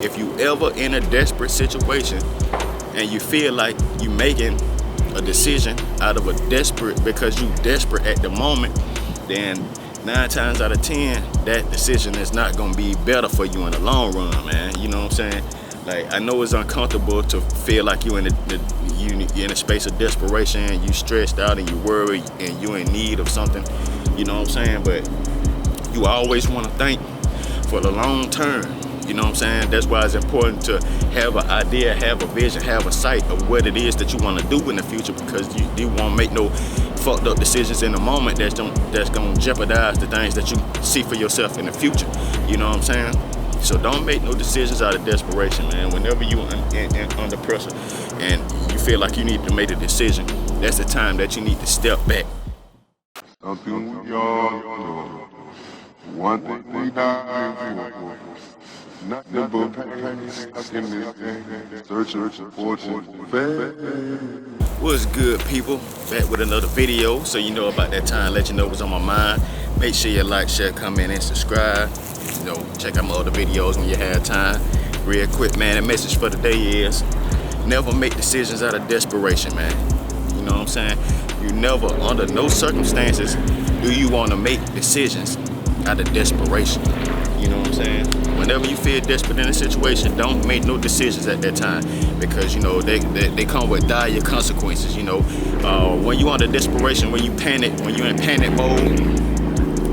If you ever in a desperate situation and you feel like you making a decision out of a desperate because you desperate at the moment, then 9 times out of 10 that decision is not gonna be better for you in the long run, man. You know what I'm saying? Like, I know it's uncomfortable to feel like you're in a space of desperation, you stressed out and you worried and you're in need of something. You know what I'm saying? But you always want to think for the long term. You know what I'm saying? That's why it's important to have an idea, have a vision, have a sight of what it is that you want to do in the future, because you won't make no fucked up decisions in the moment that's gonna jeopardize the things that you see for yourself in the future. You know what I'm saying? So don't make no decisions out of desperation, man. Whenever you under pressure and you feel like you need to make a decision, that's the time that you need to step back. Something we all know. One thing we die for. Nothing but pain, stuck in this game, searching for fortune, fame. What's good, people? Back with another video, so you know about that time, let you know what's on my mind. Make sure you like, share, comment, and subscribe. You know, check out my other videos when you have time. Real quick, man, the message for today is never make decisions out of desperation, man. You know what I'm saying? You never, under no circumstances, do you want to make decisions out of desperation. You know what I'm saying? Whenever you feel desperate in a situation, don't make no decisions at that time, because you know they come with dire consequences. You know, when you under desperation, when you panic, when you're in panic mode,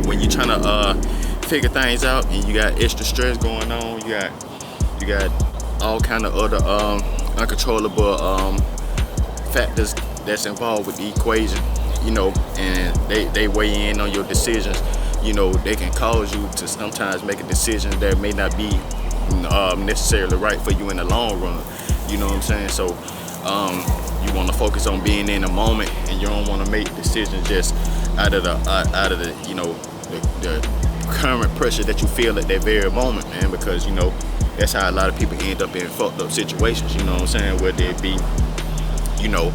when you're trying to figure things out and you got extra stress going on, you got all kind of other uncontrollable factors that's involved with the equation. You know, and they weigh in on your decisions. You know, they can cause you to sometimes make a decision that may not be necessarily right for you in the long run. You know what I'm saying? So you want to focus on being in the moment, and you don't want to make decisions just out of the you know, the current pressure that you feel at that very moment, man. Because you know that's how a lot of people end up in fucked up situations. You know what I'm saying? Whether it be, you know,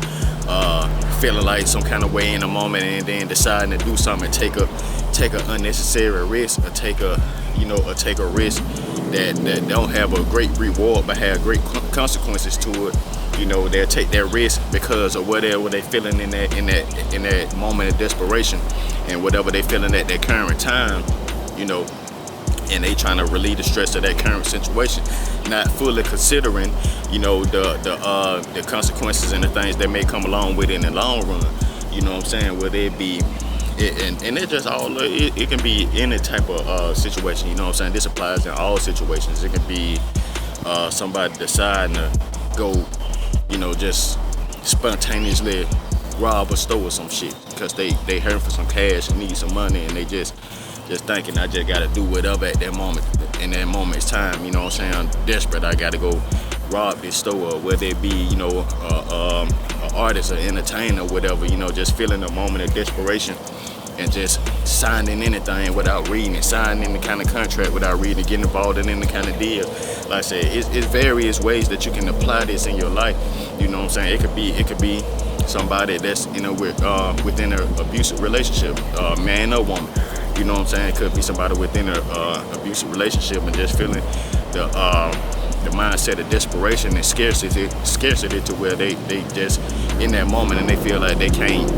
feeling like some kind of way in the moment and then deciding to do something and take an unnecessary risk, or take a risk that don't have a great reward but have great consequences to it. You know, they'll take that risk because of whatever they feeling in that moment of desperation, and whatever they feeling at that current time. You know, and they trying to relieve the stress of that current situation, not fully considering, you know, the consequences and the things that may come along with it in the long run. You know what I'm saying? Whether it be, and it just all, it can be any type of situation. You know what I'm saying? This applies in all situations. It can be somebody deciding to go, you know, just spontaneously rob a store or some shit because they hurting for some cash and need some money, and they just thinking, I just gotta do whatever at that moment, in that moment's time. You know what I'm saying? I'm desperate, I gotta go rob this store. Whether it be, you know, an artist or entertainer or whatever, you know, just feeling a moment of desperation and just signing anything without reading it, signing any kind of contract without reading it, getting involved in any kind of deal. Like I said, it's various ways that you can apply this in your life. You know what I'm saying? It could be somebody that's, you know, within an abusive relationship, man or woman. You know what I'm saying? It could be somebody within an abusive relationship and just feeling the mindset of desperation and scarcity to where they just in that moment and they feel like they can't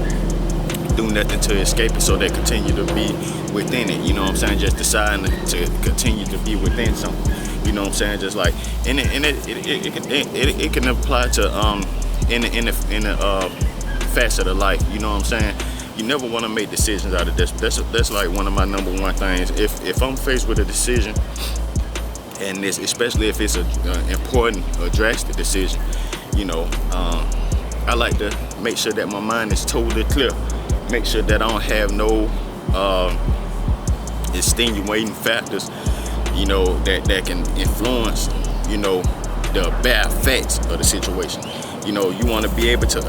do nothing to escape it, so they continue to be within it. You know what I'm saying? Just deciding to continue to be within something. You know what I'm saying? Just like, and it can apply to in the facet of life. You know what I'm saying? You never want to make decisions out of this. That's like one of my number one things. If I'm faced with a decision, and especially if it's an important or drastic decision, you know, I like to make sure that my mind is totally clear. Make sure that I don't have no extenuating factors, you know, that can influence, you know, the bad facts of the situation. You know, you want to be able to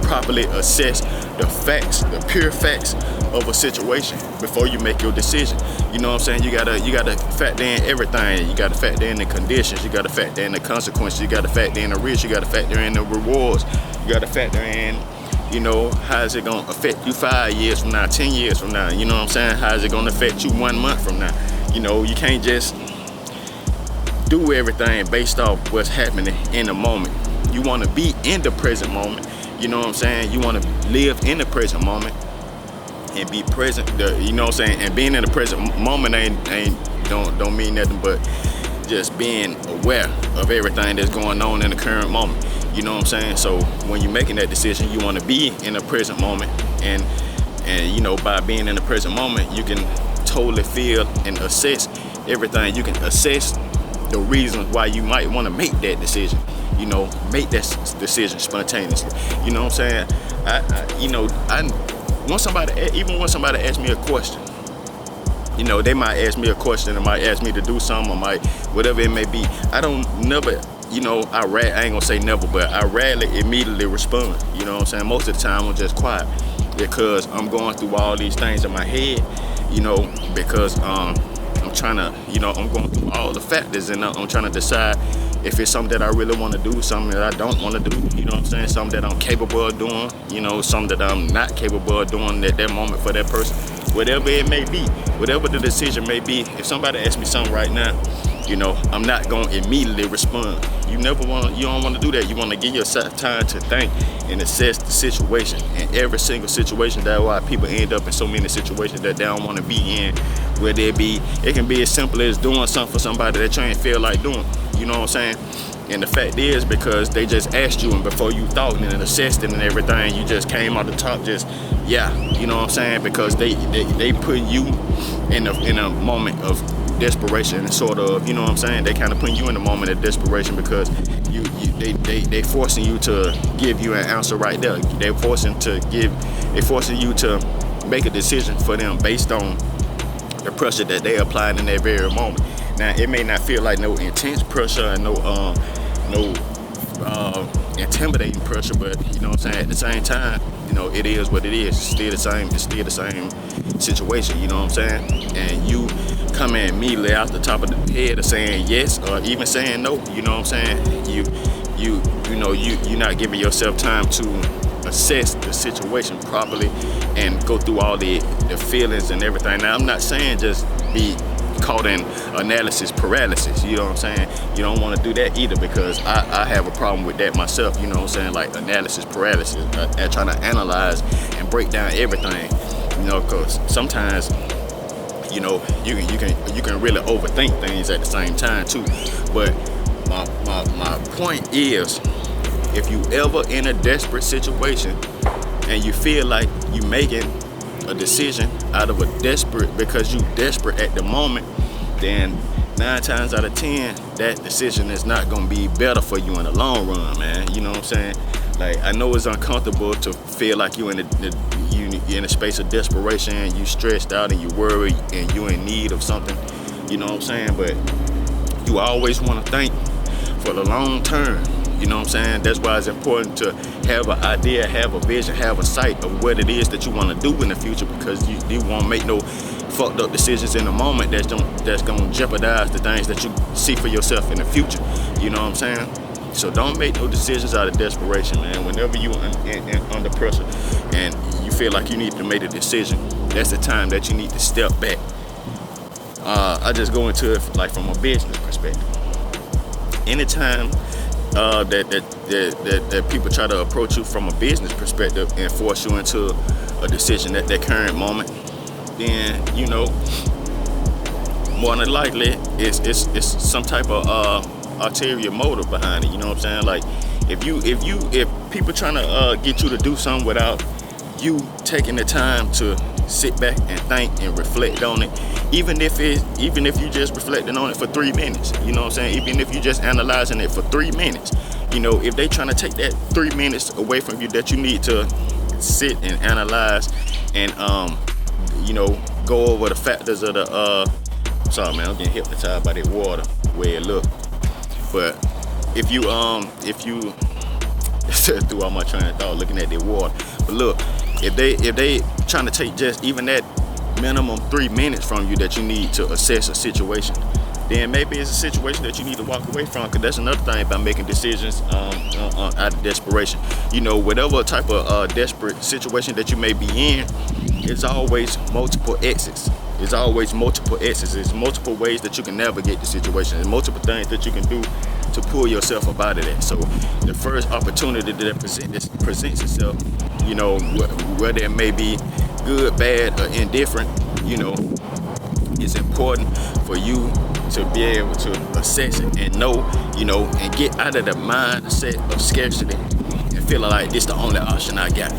properly assess the facts, the pure facts of a situation before you make your decision. You know what I'm saying? You gotta factor in everything. You gotta factor in the conditions. You gotta factor in the consequences. You gotta factor in the risk. You gotta factor in the rewards. You gotta factor in, you know, how is it gonna affect you 5 years from now, 10 years from now? You know what I'm saying? How is it gonna affect you 1 month from now? You know, you can't just do everything based off what's happening in the moment. You want to be in the present moment. You know what I'm saying? You want to live in the present moment and be present. You know what I'm saying? And being in the present moment don't mean nothing but just being aware of everything that's going on in the current moment. You know what I'm saying? So when you're making that decision, you want to be in the present moment, and you know, by being in the present moment, you can totally feel and assess everything. You can assess the reasons why you might want to make that decision. You know, make that decision spontaneously. You know what I'm saying? When somebody asks me a question, you know, they might ask me a question, or might ask me to do something, or might whatever it may be. I don't never, you know, I ain't gonna say never, but I rarely immediately respond. You know what I'm saying? Most of the time I'm just quiet because I'm going through all these things in my head. You know, because I'm trying to, you know, I'm going through all the factors, and I'm trying to decide if it's something that I really want to do, something that I don't want to do. You know what I'm saying? Something that I'm capable of doing. You know, something that I'm not capable of doing at that moment for that person. Whatever it may be, whatever the decision may be. If somebody asks me something right now, you know, I'm not gonna immediately respond. You don't want to do that. You want to give yourself time to think and assess the situation. And every single situation, that's why people end up in so many situations that they don't want to be in. Whether it can be as simple as doing something for somebody that you ain't feel like doing. You know what I'm saying? And the fact is, because they just asked you, and before you thought and assessed it and everything, you just came out the top, just yeah. You know what I'm saying? Because they put you in a moment of desperation, and sort of, you know what I'm saying? They kind of put you in a moment of desperation because they forcing you to give you an answer right there. They forcing you to make a decision for them based on the pressure that they applied in that very moment. Now, it may not feel like no intense pressure and no intimidating pressure, but you know what I'm saying, at the same time, you know, it is what it is. It's still the same situation, you know what I'm saying? And you come in immediately out the top of the head of saying yes, or even saying no, you know what I'm saying? You're not giving yourself time to assess the situation properly and go through all the feelings and everything. Now, I'm not saying just be caught in analysis paralysis, you know what I'm saying? You don't want to do that either, because I have a problem with that myself, you know what I'm saying? Like analysis paralysis, and trying to analyze and break down everything, you know, because sometimes, you know, you can really overthink things at the same time too. But my point is, if you ever in a desperate situation and you feel like you making a decision out of a desperate, because you desperate at the moment, then 9 times out of 10 that decision is not gonna be better for you in the long run, man. You know what I'm saying? Like, I know it's uncomfortable to feel like you're in a space of desperation, and you stressed out and you worried and you're in need of something, you know what I'm saying? But you always want to think for the long term. You know what I'm saying? That's why it's important to have an idea, have a vision, have a sight of what it is that you want to do in the future, because you won't make no fucked up decisions in the moment that's gonna jeopardize the things that you see for yourself in the future. You know what I'm saying? So don't make no decisions out of desperation, man. Whenever you under pressure and you feel like you need to make a decision, that's the time that you need to step back. I just go into it like from a business perspective. Anytime that people try to approach you from a business perspective and force you into a decision at that current moment, then, you know, more than likely it's some type of ulterior motive behind it. You know what I'm saying? Like, if people trying to get you to do something without you taking the time to sit back and think and reflect on it, even if you just reflecting on it for 3 minutes, you know what I'm saying? Even if you just analyzing it for 3 minutes, you know, if they trying to take that 3 minutes away from you that you need to sit and analyze and you know, go over the factors of the sorry, man, I'm getting hypnotized by that water, the way it look. But if you through all my train of thought looking at that water. But look, if they trying to take just even that minimum 3 minutes from you that you need to assess a situation, then maybe it's a situation that you need to walk away from, because that's another thing about making decisions out of desperation. You know, whatever type of desperate situation that you may be in, it's always multiple exits. There's always multiple exits. There's multiple ways that you can navigate the situation. There's multiple things that you can do to pull yourself up out of that. So the first opportunity that presents itself, you know, whether it may be good, bad, or indifferent, you know, it's important for you to be able to assess it and know, you know, and get out of the mindset of scarcity and feeling like this the only option I got.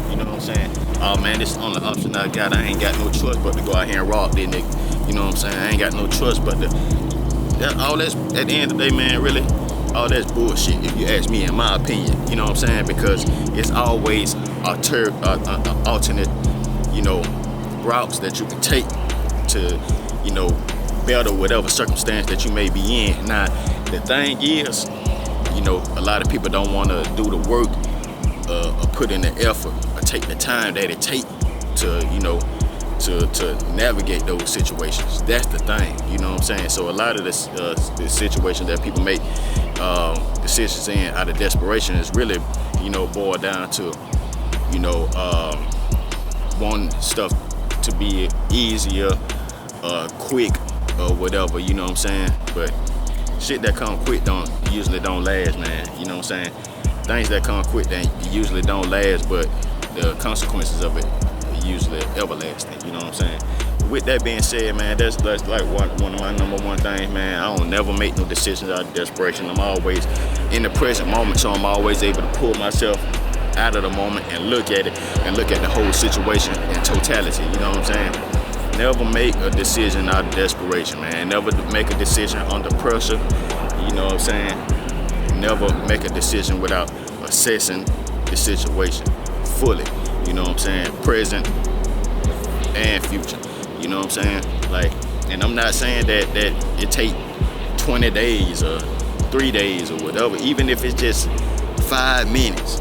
You know what I'm saying? Oh man, this is the only option I got. I ain't got no choice but to go out here and rob this nigga. You know what I'm saying? I ain't got no choice but to. All that's at the end of the day, man. Really, all that's bullshit. If you ask me, in my opinion, you know what I'm saying? Because it's always alternate, you know, routes that you can take to, you know, better whatever circumstance that you may be in. Now, the thing is, you know, a lot of people don't want to do the work or put in the effort or take the time that it take to, you know, to navigate those situations. That's the thing, you know what I'm saying? So a lot of the situations that people make decisions in out of desperation is really, you know, boiled down to, you know, wanting stuff to be easier, quick, or whatever, you know what I'm saying? But shit that come quick usually don't last, man. You know what I'm saying? Things that come quick, they usually don't last, but the consequences of it are usually everlasting. You know what I'm saying? With that being said, man, that's like one of my number one things, man. I don't never make no decisions out of desperation. I'm always in the present moment, so I'm always able to pull myself out of the moment and look at it and look at the whole situation in totality. You know what I'm saying? Never make a decision out of desperation, man. Never make a decision under pressure. You know what I'm saying? Never make a decision without assessing the situation fully. You know what I'm saying? Present and future. You know what I'm saying? Like, and I'm not saying that it take 20 days or 3 days or whatever. Even if it's just 5 minutes,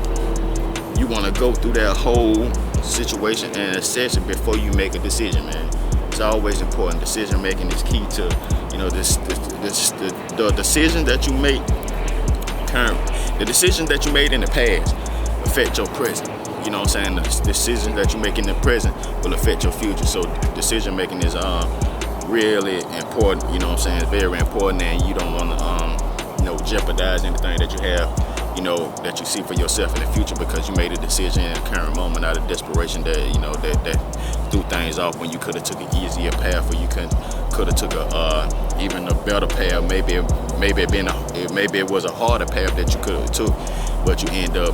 you want to go through that whole situation and assess it before you make a decision, man. It's always important. Decision making is key to, you know, the decision that you make currently. The decisions that you made in the past affect your present. You know what I'm saying? The decisions that you make in the present will affect your future. So decision making is really important. You know what I'm saying? It's very important, and you don't want to you know, jeopardize anything that you have, you know, that you see for yourself in the future because you made a decision in the current moment out of desperation that, you know, that threw things off when you could have took an easier path, or you could have took a even a better path. Maybe it was a harder path that you could have took, but you end up,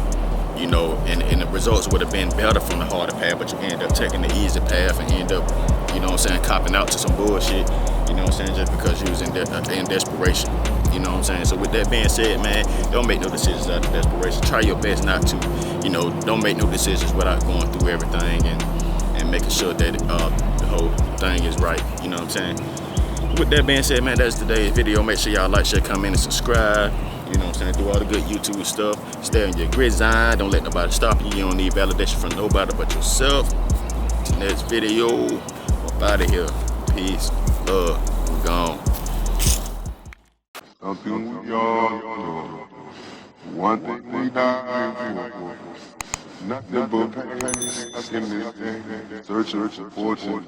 you know, and the results would have been better from the harder path, but you end up taking the easy path and end up, you know what I'm saying, copping out to some bullshit, you know what I'm saying, just because you was in desperation, you know what I'm saying. So with that being said, man, don't make no decisions out of desperation. Try your best not to, you know, don't make no decisions without going through everything and making sure that the whole thing is right, you know what I'm saying. With that being said, man, that's today's video. Make sure y'all like, share, comment, and subscribe. You know what I'm saying? Do all the good YouTube stuff. Stay on your gridiron. Don't let nobody stop you. You don't need validation from nobody but yourself. Next video. I'm out of here. Peace. Love. I'm gone. Something we all know. One thing we die for. Nothing but pain. Stuck in this thing. Searching for fortune.